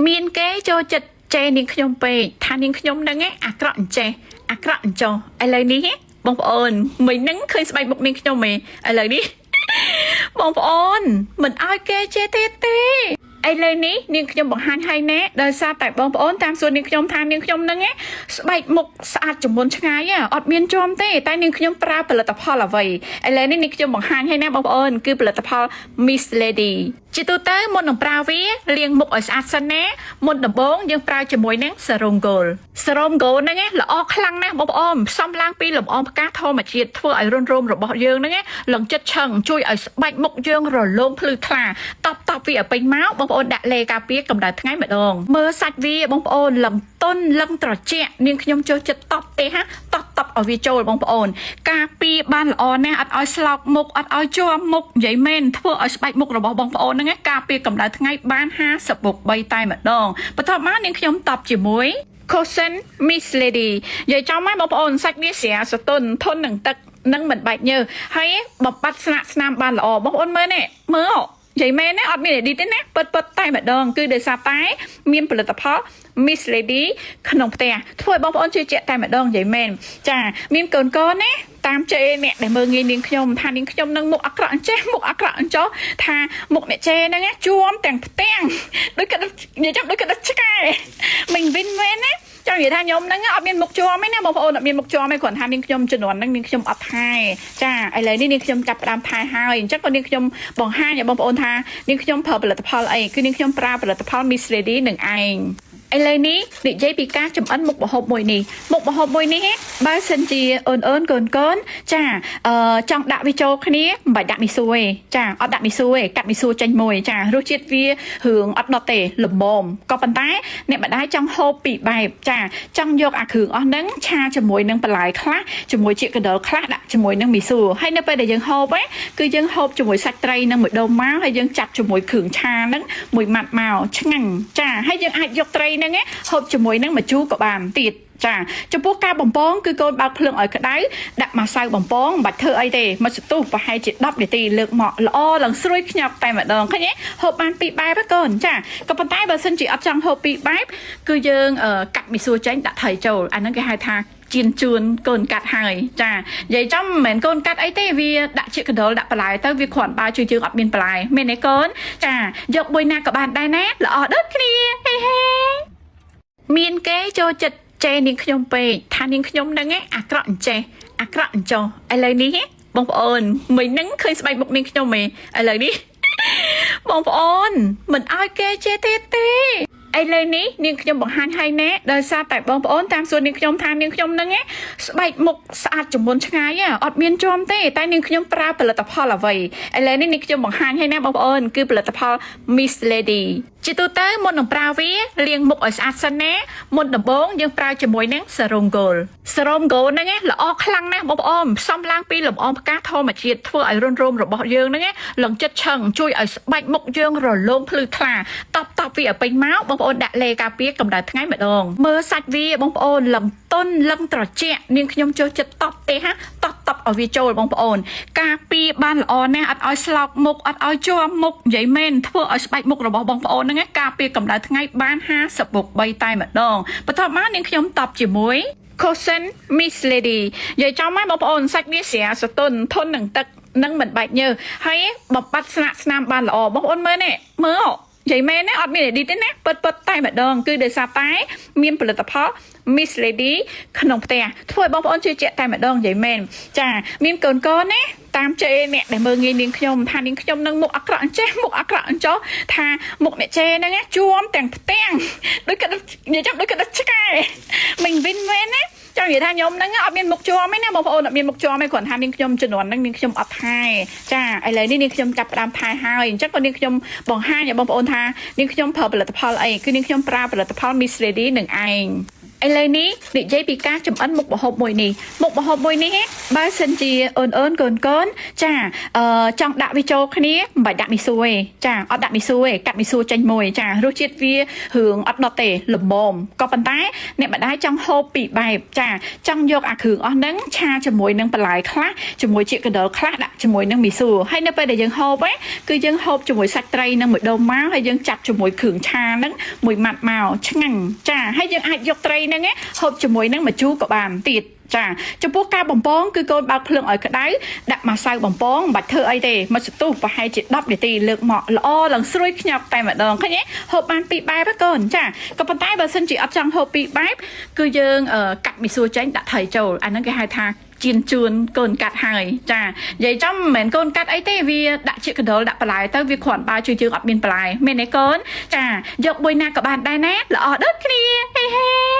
មានគេចូលចិត្តចេនាងខ្ញុំពេកថានាងខ្ញុំហ្នឹងអាក្រក់អញ្ចេះអាក្រក់អញ្ចោះឥឡូវនេះបងប្អូនមិញហ្នឹងឃើញស្បែកមុខនាងខ្ញុំឯងឥឡូវនេះបងប្អូនមិនអោយគេចេះទេឥឡូវនេះនាងខ្ញុំបង្ហាញឲ្យណែដោយសារតែបងប្អូនតាមសួរនាងខ្ញុំថានាងខ្ញុំហ្នឹងស្បែកមុខស្អាតចំនួនឆ្ងាយអត់មានជាប់ទេតែនាងខ្ញុំប្រើផលិតផលអ្វីឥឡូវនេះនាងខ្ញុំបង្ហាញឲ្យណែបងប្អូនគឺផលិតផល Miss Lady ជាទូទៅមុននឹងប្រើវាលាងមុខឲ្យស្អាតសិនណាមុនដំបូងយើងប្រើជាមួយនឹងSerum Gold Serum Gold ហ្នឹងល្អខ្លាំងណាស់បងប្អូនផ្សំឡើងពីលំអងផ្កាធម្មជាតិធ្វើឲ្យរុនរោមរបស់យើងហ្នឹងឡើងចិត្តឆឹងជួយឲ្យស្បែកមុខយើងរលោងភ្លឺថ្លាតបវាឲ្យពេញមកបងប្អូនដាក់លេការពារកម្ដៅថ្ងៃម្ដងមើលសាច់វាបងប្អូនលឹងតុនលឹងត្រជាក់នាងខ្ញុំចូលចិត្តតបទេហាតបឲ្យវាចូលបងប្អូនការពារបានល្អណាស់អត់ឲ្យស្លោកមុខអត់ឲ្យជាប់មុខនិយាយមែនធ្វើឲ្យស្បែកមុខរបស់បងប្អូនហ្នឹងការពារកម្ដៅថ្ងៃបាន50%តែម្ដងបន្ទាប់មកនាងខ្ញុំតបជាមួយ Cotton Miss Lady និយាយចំមកបងប្អូនសាច់វាស្រាសទន់ធន់នឹងទឹកនឹងមិនបែកញើសហើយបំបត្តិស្នាមបានល្អបងប្អូនមើលនេះមើលនិយាយមែនណាអត់មាន edit ទេណាពិតតែម្ដងគឺដោយសារតែមានផលិតផល Miss Lady ក្នុងផ្ទះធ្វើឲ្យបងប្អូនជឿជាក់តែម្ដងនិយាយមែនចាមានកូនណាតាមជេអ្នកដែលមើលងាយនាងខ្ញុំថានាងខ្ញុំនឹងមុខអាក្រក់អញ្ចេះមុខអាក្រក់អញ្ចោះថាមុខអ្នកជេហ្នឹងជួមទាំងផ្ទាំងដូចគាត់និយាយចាំដូចគាត់ឆ្កែមិនវិញមែនណាចង់និយាយថាខ្ញុំហ្នឹងអត់មានមុខជាប់ទេណាបងប្អូនអត់មានមុខជាប់ទេគ្រាន់ថានាងខ្ញុំជំនាន់ហ្នឹងនាងខ្ញុំអត់ថែចាឥឡូវនេះនាងខ្ញុំចាប់ផ្ដើមថែហើយអញ្ចឹងក៏នាងខ្ញុំបង្ហាញឲ្យបងប្អូនថានាងខ្ញុំប្រើផលិតផលអីគឺនាងខ្ញុំប្រើផលិតផល Miss Lady នឹងឯងឥឡូវនេះនិយាយពីការចម្អិនមុខម្ហូបមួយនេះមុខម្ហូបមួយនេះបើសិនជាអូនកូនចាចង់ដាក់វាចូលគ្នាមិនបាច់ដាក់មីសួរទេចាអត់ដាក់មីសួរទេកាត់មីសួរចេញមួយចារសជាតិវារឿងអត់ដុតទេល្មមក៏ប៉ុន្តែអ្នកម្ដាយចង់ហូបពីរបែបចាចង់យកអាគ្រឿងអស់ហ្នឹងឆាជាមួយនឹងបន្លែខ្លះជាមួយជាកណ្ដុរខ្លះដាក់ជាមួយនឹងមីសួរហើយនៅពេលដែលយើងហូបគឺយើងហូបជាមួយសាច់ត្រីនឹងមួយដុំមកហើយយើងចាត់ជាមួយគ្រឿងឆាហ្នឹងមួយម៉ាត់មកឆ្ងាញ់ចាហើយយើងអាចយកត្រីហ្នឹងហូបជាមួយនឹងម្ជូរក៏បានទៀតចាចំពោះការបំពងគឺកូនបើកភ្លើងឲ្យក្តៅដាក់ម្សៅបំពងមិនបាច់ធ្វើអីទេមកស្ទុះប្រហែលជា10នាទីលើកមកល្អឡើងស្រួយខ្ញាប់តែម្ដងឃើញទេហូបបានពីរបែបកូនចាក៏ប៉ុន្តែបើសិនជាអត់ចង់ហូបពីរបែបគឺយើងកាត់មីសួរចេញដាក់ថៃចូលអាហ្នឹងគេហៅថាជៀនជួនកូនកាត់ហើយចានិយាយចំមិនមែនកូនកាត់អីទេវាដាក់ជាកណ្ដុរដាក់បន្លែទៅវាគ្រាន់បើជួយយើងអត់មានបន្លែមែនទេកូនចាយកមួយណាក៏បានដែរណាល្អដូចគ្នាហេមានគេចូលចិត្តចេនាងខ្ញុំពេកថានាងខ្ញុំហ្នឹងអាក្រក់អញ្ចេះអាក្រក់អញ្ចោះឥឡូវនេះបងប្អូនមិញហ្នឹងឃើញស្បែកមុខនាងខ្ញុំឯងឥឡូវនេះបងប្អូនមិនអោយគេចេះទេឥឡូវនេះនាងខ្ញុំបង្ហាញឲ្យណែដោយសារតែបងប្អូនតាមសួរនាងខ្ញុំថានាងខ្ញុំហ្នឹងស្បែកមុខស្អាតចំនួនឆ្ងាយអត់មានជាប់ទេតែនាងខ្ញុំប្រើផលិតផលអ្វីឥឡូវនេះនាងខ្ញុំបង្ហាញឲ្យណែបងប្អូនគឺផលិតផល Miss Lady ជាទូទៅមុននឹងប្រើវាលាងមុខឲ្យស្អាតសិនណាមុនដំបូងយើងប្រើជាមួយនឹងSerum Gold Serum Gold ហ្នឹងល្អខ្លាំងណាស់បងប្អូនផ្សំឡើងពីលំអងផ្កាធម្មជាតិធ្វើឲ្យរុនរោមរបស់យើងហ្នឹងឡើងចិត្តឆឹងជួយឲ្យស្បែកមុខយើងរលោងភ្លឺថ្លាតបវាឲ្យពេញមកបងប្អូនដាក់លេការពារកម្ដៅថ្ងៃម្ដងមើលសាច់វាបងប្អូនលឹងតុនលឹងត្រជាក់នាងខ្ញុំចូលចិត្តតបទេហាតបឲ្យវាចូលបងប្អូនការពារបានល្អណាស់អត់ឲ្យស្លោកមុខអត់ឲ្យជាប់មុខនិយាយមែនធ្វើឲ្យស្បែកមុខរបស់បងប្អូនហ្នឹងការពារកម្ដៅថ្ងៃបាន50%តែម្ដងបន្ទាប់មកនាងខ្ញុំតបជាមួយ Cotton Miss Lady និយាយចំមកបងប្អូនសាច់វាស្រាសទន់ធន់នឹងទឹកនឹងមិនបែកញើសហើយបំបត្តិស្នាមបានល្អបងប្អូនមើលនេះមើលនិយាយមែនណាអត់មាន edit ទេណាពិតតែម្ដងគឺដោយសារតែមានផលិតផល Miss Lady ក្នុងផ្ទះធ្វើឲ្យបងប្អូនជឿជាក់តែម្ដងនិយាយមែនចាមានកូនណាតាមជេអ្នកដែលមើលងាយនាងខ្ញុំថានាងខ្ញុំនឹងមុខអាក្រក់អញ្ចេះមុខអាក្រក់អញ្ចោះថាមុខអ្នកជេហ្នឹងជួមទាំងផ្ទាំងដូចគាត់និយាយចាំដូចគាត់ឆ្កែមិនវិញមែនណាចង់និយាយថាខ្ញុំហ្នឹងអត់មានមុខជាប់ទេណាបងប្អូនអត់មានមុខជាប់ទេគ្រាន់ថានាងខ្ញុំជំនាន់ហ្នឹងនាងខ្ញុំអត់ថែចាឥឡូវនេះនាងខ្ញុំចាប់ផ្ដើមថែហើយអញ្ចឹងក៏នាងខ្ញុំបង្ហាញឲ្យបងប្អូនថានាងខ្ញុំប្រើផលិតផលអីគឺនាងខ្ញុំប្រើផលិតផល Miss Lady នឹងឯង ឥឡូវនេះនិយាយពីការចំអិនមុខម្ហូបមួយនេះមុខម្ហូបមួយនេះបើសិនជាអូនកូនចាចង់ដាក់វាចូលគ្នាមិនបាច់ដាក់មីសួរទេចាអត់ដាក់មីសួរទេកាត់មីសួរចេញមួយចារសជាតិវារឿងអត់ដុតទេល្មមក៏ប៉ុន្តែអ្នកម្ដាយចង់ហូបពីរបែបចាចង់យកអាគ្រឿងអស់ហ្នឹងឆាជាមួយនឹងបន្លែខ្លះជាមួយជាកណ្ដុរខ្លះដាក់ជាមួយនឹងមីសួរហើយនៅពេលដែលយើងហូបគឺយើងហូបជាមួយសាច់ត្រីនឹងមួយដុំមកហើយយើងចាត់ជាមួយគ្រឿងឆាហ្នឹងមួយម៉ាត់មកឆ្ងាញ់ចាហើយយើងអាចយកត្រីហ្នឹងហូបជាមួយនឹងម្ជូរក៏បានទៀតចាចំពោះការបំពងគឺកូនបើកភ្លើងឲ្យក្តៅដាក់ម្សៅបំពងមិនបាច់ធ្វើអីទេមកសន្ទុះប្រហែលជា10នាទីលើកមកល្អឡើងស្រួយខ្ញាប់តែម្ដងឃើញទេហូបបានពីរបែបកូនចាក៏ប៉ុន្តែបើសិនជាអត់ចង់ហូបពីរបែបគឺយើងកាត់មីសួរចេញដាក់ថៃចូលអាហ្នឹងគេហៅថាជៀនជួនកូនកាត់ហើយចានិយាយចំមិនមែនកូនកាត់អីទេវាដាក់ជាកណ្ដុរដាក់បន្លែទៅវាគ្រាន់បើជួយយើងអត់មានបន្លែមែនទេកូនចាយកមួយណាក៏បានដែរណាល្អដូចគ្នាហេហេ